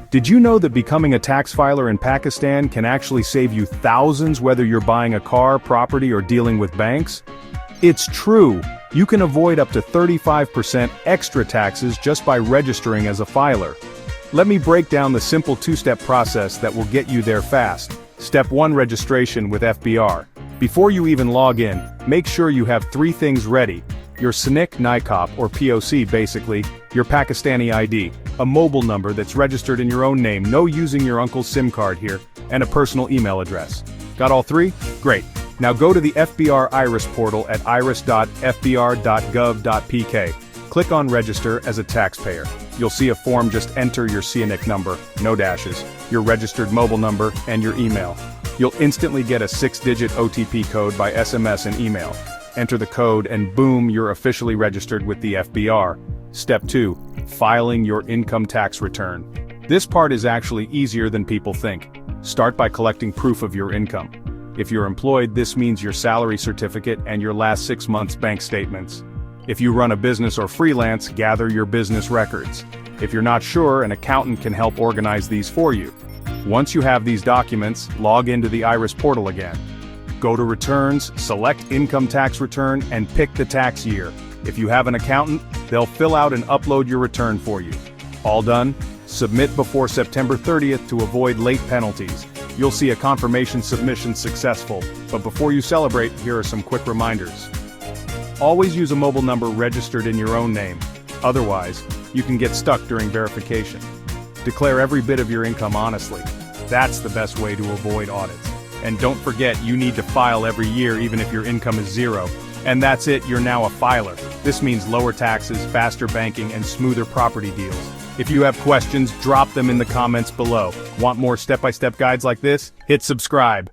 Did you know that becoming a tax filer in Pakistan can actually save you thousands whether you're buying a car, property, or dealing with banks? It's true. You can avoid up to 35% extra taxes just by registering as a filer. Let me break down the simple two-step process that will get you there fast. Step 1: Registration with FBR. Before you even log in, make sure you have 3 things ready. Your SNCC NICOP or POC basically, your Pakistani ID, a mobile number that's registered in your own name, no using your uncle's SIM card here, and a personal email address. Got all 3? Great. Now go to the FBR Iris portal at iris.fbr.gov.pk. Click on Register as a taxpayer. You'll see a form. Just enter your SNCC number, no dashes, your registered mobile number, and your email. You'll instantly get a 6-digit OTP code by SMS and email. Enter the code and boom, you're officially registered with the FBR. Step 2: Filing your income tax return. This part is actually easier than people think. Start by collecting proof of your income. If you're employed, this means your salary certificate and your last 6 months' bank statements. If you run a business or freelance, gather your business records. If you're not sure, an accountant can help organize these for you. Once you have these documents, log into the Iris portal again. Go to Returns, select Income Tax Return, and pick the tax year. If you have an accountant, they'll fill out and upload your return for you. All done? Submit before September 30th to avoid late penalties. You'll see a confirmation submission successful, but before you celebrate, here are some quick reminders. Always use a mobile number registered in your own name. Otherwise, you can get stuck during verification. Declare every bit of your income honestly. That's the best way to avoid audits. And don't forget, you need to file every year even if your income is 0. And that's it, you're now a filer. This means lower taxes, faster banking, and smoother property deals. If you have questions, drop them in the comments below. Want more step-by-step guides like this? Hit subscribe.